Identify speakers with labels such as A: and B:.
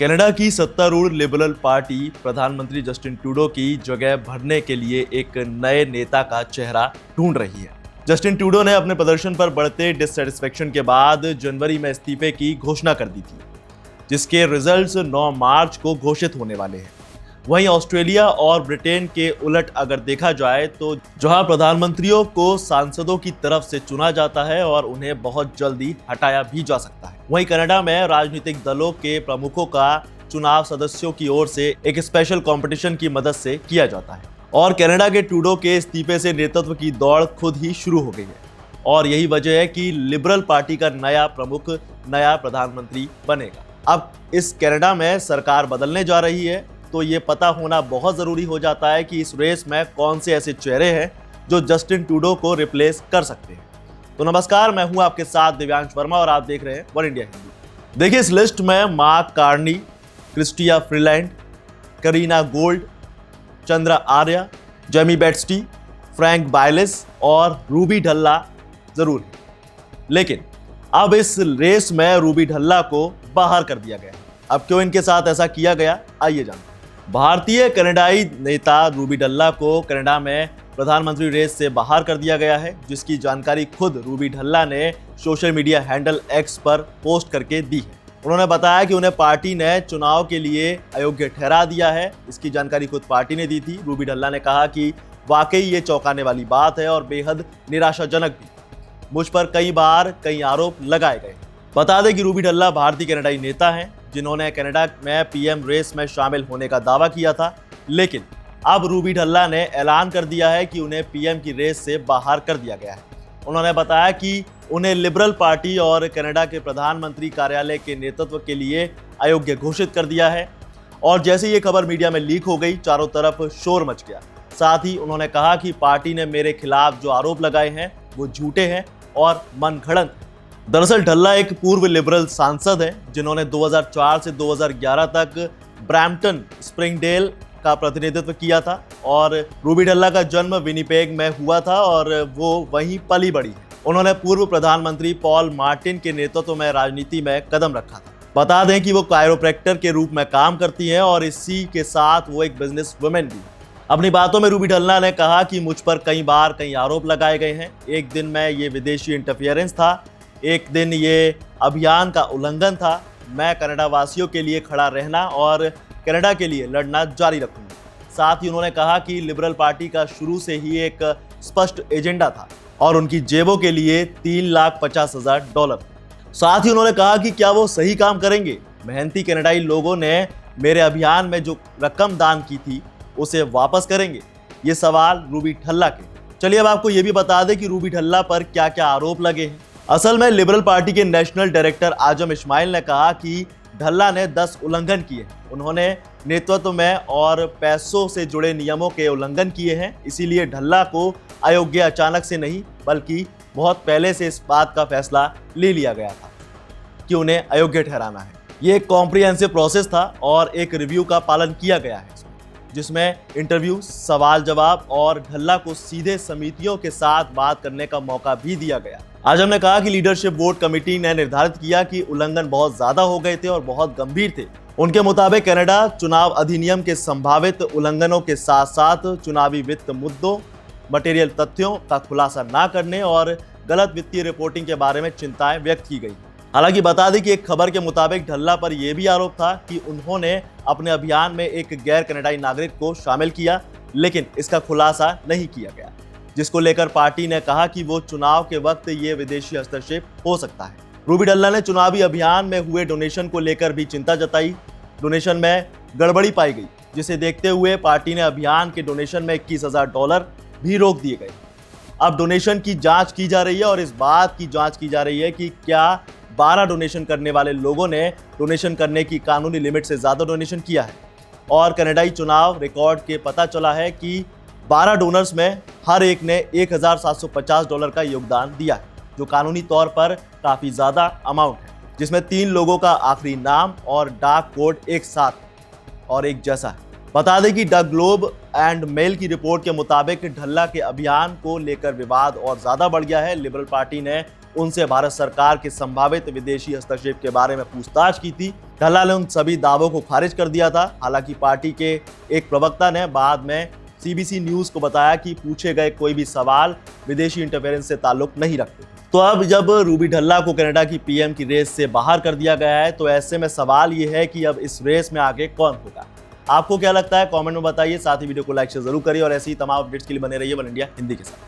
A: Canada की सत्तारूढ़ liberal party प्रधानमंत्री जस्टिन ट्रूडो की जगह भरने के लिए एक नए नेता का चेहरा ढूंढ रही है। जस्टिन ट्रूडो ने अपने प्रदर्शन पर बढ़ते डिससैटिस्फैक्शन के बाद जनवरी में इस्तीफे की घोषणा कर दी थी, जिसके रिजल्ट्स 9 मार्च को घोषित होने वाले हैं। वहीं ऑस्ट्रेलिया और ब्रिटेन के उलट अगर देखा जाए तो जहां प्रधानमंत्रियों को सांसदों की तरफ से चुना जाता है और उन्हें बहुत जल्दी हटाया भी जा सकता है, वहीं कनाडा में राजनीतिक दलों के प्रमुखों का चुनाव सदस्यों की ओर से एक स्पेशल कंपटीशन की मदद से किया जाता है। और कनाडा के ट्रूडो के इस्तीफे से नेतृत्व की दौड़ खुद ही शुरू हो गई है और यही वजह है कि लिबरल पार्टी का नया प्रमुख नया प्रधानमंत्री बनेगा। अब इस कनाडा में सरकार बदलने जा रही है, तो ये पता होना बहुत जरूरी हो जाता है कि इस रेस में कौन से ऐसे चेहरे हैं जो जस्टिन ट्रूडो को रिप्लेस कर सकते हैं। तो नमस्कार, मैं हूं आपके साथ दिव्यांश वर्मा और आप देख रहे हैं वन इंडिया हिंदी। देखिए, इस लिस्ट में Mark Carney, Chrystia Freeland, Karina Gould, Chandra Arya, Jamie Battiste, Frank Baylis और रूबी ढल्ला जरूर है। लेकिन अब इस रेस में रूबी ढल्ला को बाहर कर दिया गया। अब क्यों इनके साथ ऐसा किया गया, आइए जानते हैं। भारतीय कनाडाई नेता रूबी ढल्ला को कनाडा में प्रधानमंत्री रेस से बाहर कर दिया गया है, जिसकी जानकारी खुद रूबी ढल्ला ने सोशल मीडिया हैंडल एक्स पर पोस्ट करके दी है। उन्होंने बताया कि उन्हें पार्टी ने चुनाव के लिए अयोग्य ठहरा दिया है। इसकी जानकारी खुद पार्टी ने दी थी। रूबी ढल्ला ने कहा कि वाकई ये चौंकाने वाली बात है और बेहद निराशाजनक भी। मुझ पर कई बार कई आरोप लगाए गए। बता दें कि रूबी ढल्ला भारतीय कनाडाई नेता हैं जिन्होंने कनाडा में पीएम रेस में शामिल होने का दावा किया था, लेकिन अब रूबी ढल्ला ने ऐलान कर दिया है कि उन्हें पीएम की रेस से बाहर कर दिया गया है। उन्होंने बताया कि उन्हें लिबरल पार्टी और कनाडा के प्रधानमंत्री कार्यालय के नेतृत्व के लिए अयोग्य घोषित कर दिया है। और जैसे ये खबर मीडिया में लीक हो गई, चारों तरफ शोर मच गया। साथ ही उन्होंने कहा कि पार्टी ने मेरे खिलाफ जो आरोप लगाए हैं वो झूठे हैं और मनगढ़ंत। दरअसल ढल्ला एक पूर्व लिबरल सांसद हैं जिन्होंने 2004 से 2011 तक ब्रैम्पटन स्प्रिंगडेल का प्रतिनिधित्व किया था और रूबी ढल्ला का जन्म विनिपेग में हुआ था और वो वहीं पली बड़ी है। उन्होंने पूर्व प्रधानमंत्री पॉल मार्टिन के नेतृत्व में राजनीति में कदम रखा था। बता दें कि वो कायरोप्रैक्टर के रूप में काम करती हैं और इसी के साथ वो एक बिजनेस वुमेन भी। अपनी बातों में रूबी ढल्ला ने कहा कि मुझ पर कई बार कई आरोप लगाए गए हैं। एक दिन में ये विदेशी इंटरफियरेंस था, एक दिन ये अभियान का उल्लंघन था। मैं कनाडा वासियों के लिए खड़ा रहना और कनाडा के लिए लड़ना जारी रखूंगा। साथ ही उन्होंने कहा कि लिबरल पार्टी का शुरू से ही एक स्पष्ट एजेंडा था और उनकी जेबों के लिए $3,50,000। साथ ही उन्होंने कहा कि क्या वो सही काम करेंगे। मेहनती कनाडाई लोगों ने मेरे अभियान में जो रकम दान की थी उसे वापस करेंगे। ये सवाल रूबी ढल्ला के। चलिए अब आपको ये भी बता दें कि रूबी ढल्ला पर क्या क्या आरोप लगे हैं। असल में लिबरल पार्टी के नेशनल डायरेक्टर आजम इस्माइल ने कहा कि ढल्ला ने 10 उल्लंघन किए। उन्होंने नेतृत्व में और पैसों से जुड़े नियमों के उल्लंघन किए हैं। इसीलिए ढल्ला को अयोग्य अचानक से नहीं बल्कि बहुत पहले से इस बात का फैसला ले लिया गया था कि उन्हें अयोग्य ठहराना है। ये एक कॉम्प्रिहेंसिव प्रोसेस था और एक रिव्यू का पालन किया गया है, जिसमें इंटरव्यू, सवाल जवाब और ढल्ला को सीधे समितियों के साथ बात करने का मौका भी दिया गया। आजम ने कहा कि लीडरशिप बोर्ड कमेटी ने निर्धारित किया कि उल्लंघन बहुत ज्यादा हो गए थे और बहुत गंभीर थे। उनके मुताबिक कनाडा चुनाव अधिनियम के संभावित उल्लंघनों के साथ साथ चुनावी वित्त मुद्दों, मटेरियल तथ्यों का खुलासा न करने और गलत वित्तीय रिपोर्टिंग के बारे में चिंताएं व्यक्त की गई। हालांकि बता दें कि एक खबर के मुताबिक ढल्ला पर यह भी आरोप था कि उन्होंने अपने अभियान में एक गैर कनाडाई नागरिक को शामिल किया, लेकिन इसका खुलासा नहीं किया गया, जिसको लेकर पार्टी ने कहा कि वो चुनाव के वक्त ये विदेशी हस्तक्षेप हो सकता है। रूबी ढल्ला ने चुनावी अभियान में हुए डोनेशन को लेकर भी चिंता जताई। डोनेशन में गड़बड़ी पाई गई, जिसे देखते हुए पार्टी ने अभियान के डोनेशन में $21,000 भी रोक दिए गए। अब डोनेशन की जांच की जा रही है और इस बात की जांच की जा रही है कि क्या 12 डोनेशन करने वाले लोगों ने डोनेशन करने की कानूनी लिमिट से ज्यादा डोनेशन किया है। और कनाडाई चुनाव रिकॉर्ड के पता चला है कि 12 डोनर्स में हर एक ने $1,750 का योगदान दिया है, जो कानूनी तौर पर काफी ज्यादा अमाउंट है, जिसमें 3 लोगों का आखिरी नाम और डाक कोड एक साथ और एक जैसा है। बता दें कि द ग्लोब एंड मेल की रिपोर्ट के मुताबिक ढल्ला के अभियान को लेकर विवाद और ज्यादा बढ़ गया है। लिबरल पार्टी ने उनसे भारत सरकार के संभावित विदेशी हस्तक्षेप के बारे में पूछताछ की थी। ढल्ला ने उन सभी दावों को खारिज कर दिया था। हालांकि पार्टी के एक प्रवक्ता ने बाद में सीबीसी न्यूज को बताया कि पूछे गए कोई भी सवाल विदेशी इंटरफेरेंस से ताल्लुक नहीं रखते। तो अब जब रूबी ढल्ला को कनाडा की पीएम की रेस से बाहर कर दिया गया है, तो ऐसे में सवाल ये है कि अब इस रेस में आगे कौन होगा। आपको क्या लगता है, कमेंट में बताइए। साथ ही वीडियो को लाइक शेयर जरूर करिए और ऐसी ही तमाम अपडेट्स के लिए बने रहिए वन इंडिया हिंदी के साथ।